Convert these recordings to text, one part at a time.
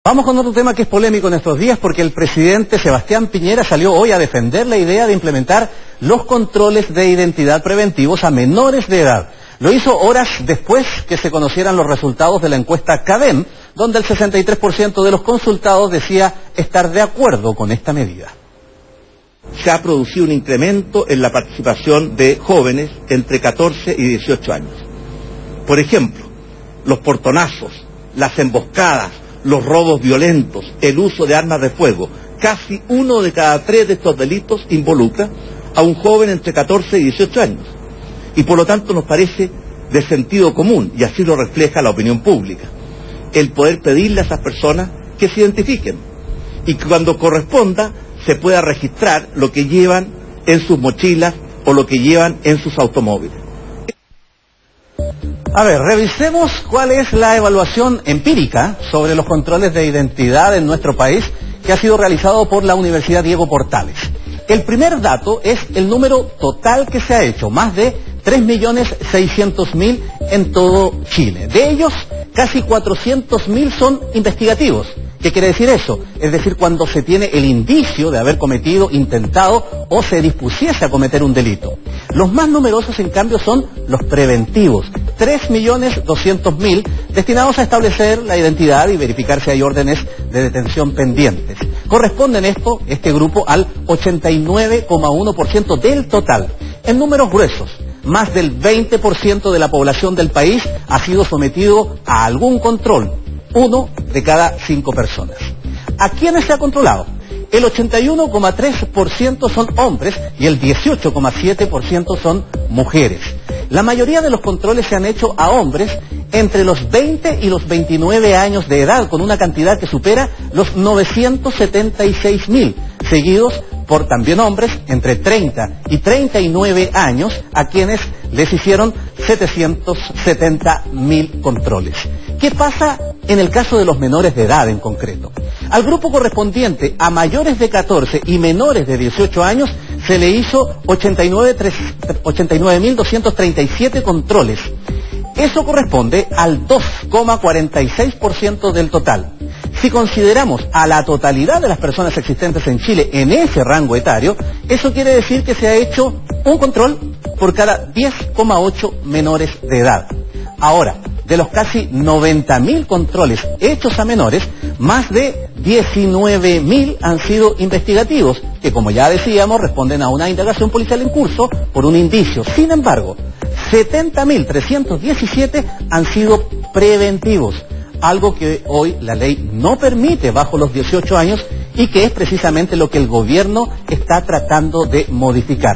Vamos con otro tema que es polémico en estos días porque el presidente Sebastián Piñera salió hoy a defender la idea de implementar los controles de identidad preventivos a menores de edad. Lo hizo horas después que se conocieran los resultados de la encuesta CADEM, donde el 63% de los consultados decía estar de acuerdo con esta medida. Se ha producido un incremento en la participación de jóvenes entre 14 y 18 años. Por ejemplo, los portonazos, las emboscadas, los robos violentos, el uso de armas de fuego. Casi 1 de cada 3 de estos delitos involucra a un joven entre 14 y 18 años. Y por lo tanto nos parece de sentido común, y así lo refleja la opinión pública, el poder pedirle a esas personas que se identifiquen y que cuando corresponda se pueda registrar lo que llevan en sus mochilas o lo que llevan en sus automóviles. A ver, revisemos cuál es la evaluación empírica sobre los controles de identidad en nuestro país que ha sido realizado por la Universidad Diego Portales. El primer dato es el número total que se ha hecho, más de 3.600.000 en todo Chile. De ellos, casi 400.000 son investigativos. ¿Qué quiere decir eso? Es decir, cuando se tiene el indicio de haber cometido, intentado o se dispusiese a cometer un delito. Los más numerosos, en cambio, son los preventivos, 3.200.000, destinados a establecer la identidad y verificar si hay órdenes de detención pendientes. Corresponden este grupo al 89,1% del total. En números gruesos, más del 20% de la población del país ha sido sometido a algún control. 1 de cada 5 personas. ¿A quiénes se ha controlado? El 81,3% son hombres y el 18,7% son mujeres. La mayoría de los controles se han hecho a hombres entre los 20 y los 29 años de edad, con una cantidad que supera los 976.000, seguidos por también hombres entre 30 y 39 años, a quienes les hicieron 770.000 controles. ¿Qué pasa en el caso de los menores de edad en concreto? Al grupo correspondiente a mayores de 14 y menores de 18 años se le hizo 89.237 controles. Eso corresponde al 2,46% del total. Si consideramos a la totalidad de las personas existentes en Chile en ese rango etario, eso quiere decir que se ha hecho un control por cada 10,8 menores de edad. Ahora, de los casi 90.000 controles hechos a menores, más de 19.000 han sido investigativos, que como ya decíamos, responden a una indagación policial en curso por un indicio. Sin embargo, 70.317 han sido preventivos, algo que hoy la ley no permite bajo los 18 años y que es precisamente lo que el gobierno está tratando de modificar.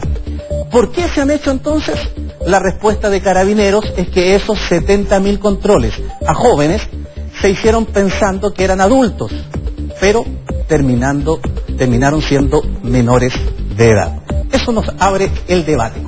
¿Por qué se han hecho entonces? La respuesta de Carabineros es que esos 70.000 controles a jóvenes se hicieron pensando que eran adultos, pero terminaron siendo menores de edad. Eso nos abre el debate.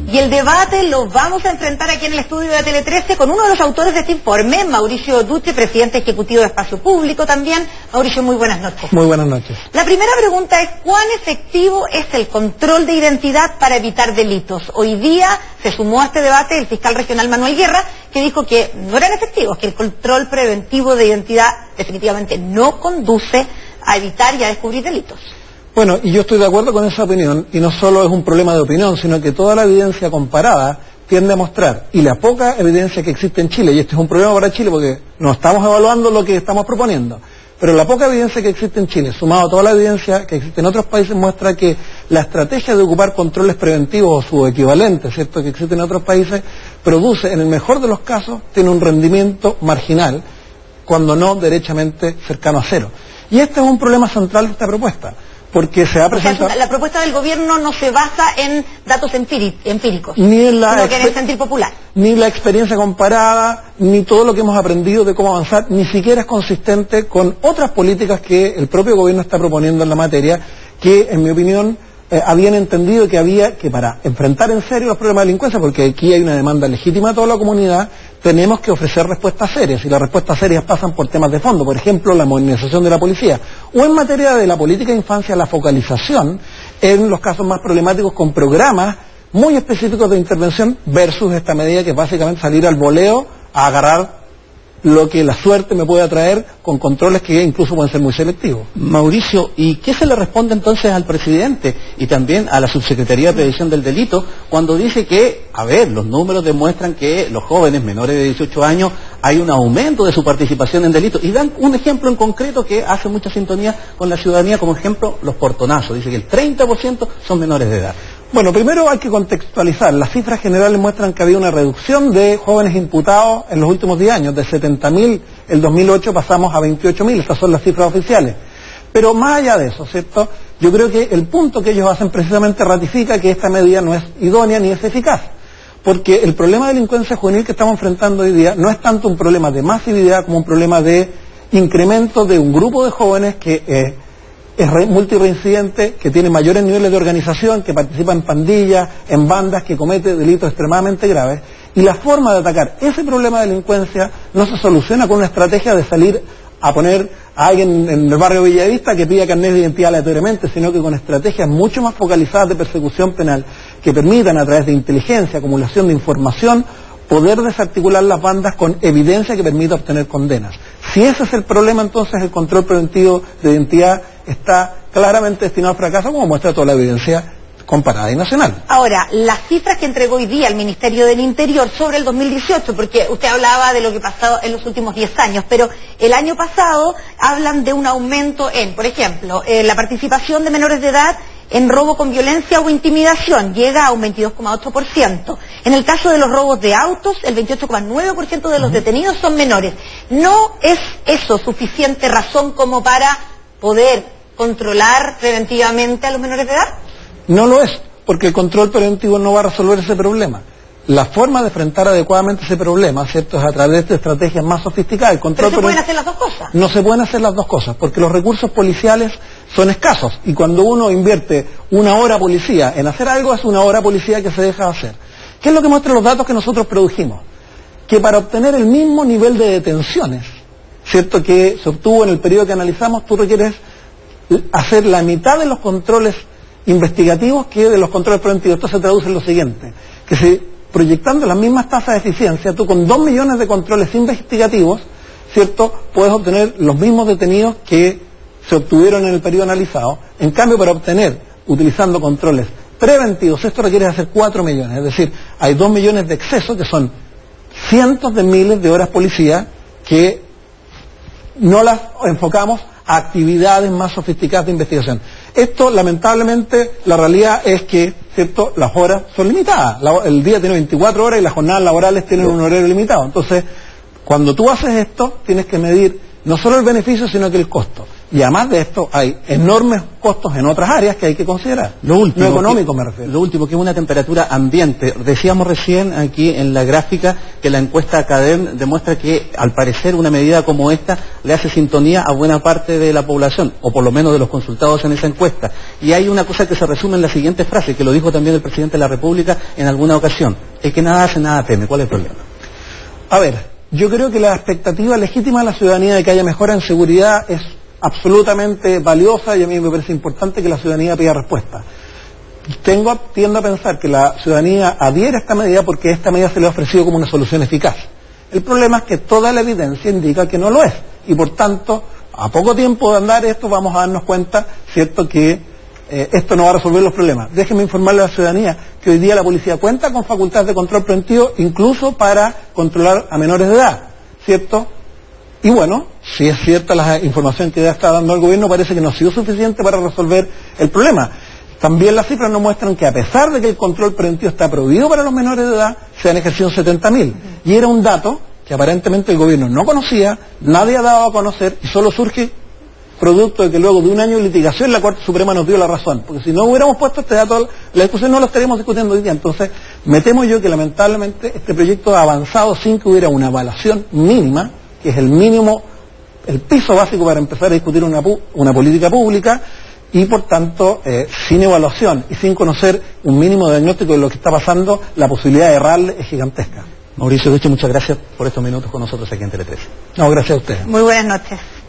Y el debate lo vamos a enfrentar aquí en el estudio de Tele 13 con uno de los autores de este informe, Mauricio Duche, presidente ejecutivo de Espacio Público también. Mauricio, muy buenas noches. Muy buenas noches. La primera pregunta es, ¿cuán efectivo es el control de identidad para evitar delitos? Hoy día se sumó a este debate el fiscal regional Manuel Guerra, que dijo que no eran efectivos, que el control preventivo de identidad definitivamente no conduce a evitar y a descubrir delitos. Bueno, y yo estoy de acuerdo con esa opinión, y no solo es un problema de opinión, sino que toda la evidencia comparada tiende a mostrar, y la poca evidencia que existe en Chile, y este es un problema para Chile porque no estamos evaluando lo que estamos proponiendo, pero la poca evidencia que existe en Chile, sumado a toda la evidencia que existe en otros países, muestra que la estrategia de ocupar controles preventivos o su equivalente, ¿cierto?, que existe en otros países, produce, en el mejor de los casos, tiene un rendimiento marginal, cuando no derechamente cercano a cero. Y este es un problema central de esta propuesta. Porque se ha presentado... O sea, la propuesta del gobierno no se basa en datos empíricos, ni en sino que en el sentir popular. Ni la experiencia comparada, ni todo lo que hemos aprendido de cómo avanzar, ni siquiera es consistente con otras políticas que el propio gobierno está proponiendo en la materia, que en mi opinión habían entendido que había que, para enfrentar en serio los problemas de delincuencia, porque aquí hay una demanda legítima de toda la comunidad, tenemos que ofrecer respuestas serias, y las respuestas serias pasan por temas de fondo, por ejemplo, la modernización de la policía, o en materia de la política de infancia, la focalización en los casos más problemáticos con programas muy específicos de intervención versus esta medida que es básicamente salir al voleo a agarrar lo que la suerte me puede atraer con controles que incluso pueden ser muy selectivos. Mauricio, ¿y qué se le responde entonces al presidente y también a la Subsecretaría de Prevención del Delito cuando dice que, a ver, los números demuestran que los jóvenes menores de 18 años hay un aumento de su participación en delitos? Y dan un ejemplo en concreto que hace mucha sintonía con la ciudadanía, como ejemplo los portonazos. Dice que el 30% son menores de edad. Bueno, primero hay que contextualizar. Las cifras generales muestran que había una reducción de jóvenes imputados en los últimos 10 años. De 70.000 el 2008 pasamos a 28.000, estas son las cifras oficiales. Pero más allá de eso, ¿cierto? Yo creo que el punto que ellos hacen precisamente ratifica que esta medida no es idónea ni es eficaz. Porque el problema de delincuencia juvenil que estamos enfrentando hoy día no es tanto un problema de masividad como un problema de incremento de un grupo de jóvenes que es multireincidente, que tiene mayores niveles de organización, que participa en pandillas, en bandas, que comete delitos extremadamente graves. Y la forma de atacar ese problema de delincuencia no se soluciona con una estrategia de salir a poner a alguien en el barrio Villavista que pida carnet de identidad aleatoriamente, sino que con estrategias mucho más focalizadas de persecución penal que permitan a través de inteligencia, acumulación de información, poder desarticular las bandas con evidencia que permita obtener condenas. Si ese es el problema, entonces el control preventivo de identidad está claramente destinado al fracaso, como muestra toda la evidencia comparada y nacional. Ahora, las cifras que entregó hoy día el Ministerio del Interior sobre el 2018, porque usted hablaba de lo que pasó en los últimos 10 años, pero el año pasado hablan de un aumento en, por ejemplo, la participación de menores de edad en robo con violencia o intimidación, llega a un 22,8%. En el caso de los robos de autos, el 28,9% de los detenidos son menores. ¿No es eso suficiente razón como para poder controlar preventivamente a los menores de edad? No lo es, porque el control preventivo no va a resolver ese problema. La forma de enfrentar adecuadamente ese problema, ¿cierto?, es a través de estrategias más sofisticadas. ¿Pero se pueden hacer las dos cosas? No se pueden hacer las dos cosas, porque los recursos policiales son escasos. Y cuando uno invierte una hora policía en hacer algo, es una hora policía que se deja hacer. ¿Qué es lo que muestran los datos que nosotros produjimos? Que para obtener el mismo nivel de detenciones, ¿cierto?, que se obtuvo en el periodo que analizamos, tú requieres hacer la mitad de los controles investigativos que de los controles preventivos. Esto se traduce en lo siguiente, que si proyectando las mismas tasas de eficiencia, tú con 2 millones de controles investigativos, ¿cierto?, puedes obtener los mismos detenidos que se obtuvieron en el periodo analizado. En cambio, para obtener, utilizando controles preventivos, esto requiere hacer 4 millones, es decir, hay 2 millones de excesos, que son cientos de miles de horas policía que no las enfocamos a actividades más sofisticadas de investigación. Esto, lamentablemente, la realidad es que, ¿cierto?, las horas son limitadas. El día tiene 24 horas y las jornadas laborales tienen un horario limitado. Entonces, cuando tú haces esto, tienes que medir no solo el beneficio, sino que el costo. Y además de esto, hay enormes costos en otras áreas que hay que considerar. Lo último, no económico me refiero. Lo último, que es una temperatura ambiente. Decíamos recién aquí en la gráfica que la encuesta CADEM demuestra que, al parecer, una medida como esta le hace sintonía a buena parte de la población, o por lo menos de los consultados en esa encuesta. Y hay una cosa que se resume en la siguiente frase, que lo dijo también el presidente de la República en alguna ocasión: el que nada hace, nada teme. ¿Cuál es el problema? A ver, yo creo que la expectativa legítima de la ciudadanía de que haya mejora en seguridad es absolutamente valiosa, y a mí me parece importante que la ciudadanía pida respuesta. Tiendo a pensar que la ciudadanía adhiere a esta medida porque esta medida se le ha ofrecido como una solución eficaz. El problema es que toda la evidencia indica que no lo es, y por tanto, a poco tiempo de andar esto, vamos a darnos cuenta, ¿cierto?, que esto no va a resolver los problemas. Déjenme informarle a la ciudadanía que hoy día la policía cuenta con facultades de control preventivo, incluso para controlar a menores de edad, ¿cierto? Y bueno, si es cierta la información que ya está dando el gobierno, parece que no ha sido suficiente para resolver el problema. También las cifras nos muestran que, a pesar de que el control preventivo está prohibido para los menores de edad, se han ejercido 70.000. Y era un dato que aparentemente el gobierno no conocía, nadie ha dado a conocer, y solo surge producto de que luego de un año de litigación la Corte Suprema nos dio la razón. Porque si no hubiéramos puesto este dato, la discusión no la estaríamos discutiendo hoy día. Entonces, me temo yo que lamentablemente este proyecto ha avanzado sin que hubiera una evaluación mínima, que es el mínimo, el piso básico para empezar a discutir una política pública, y por tanto, sin evaluación y sin conocer un mínimo de diagnóstico de lo que está pasando, la posibilidad de errarle es gigantesca. Mauricio Ducho, muchas gracias por estos minutos con nosotros aquí en Tele 13. No, gracias a ustedes. Muy buenas noches.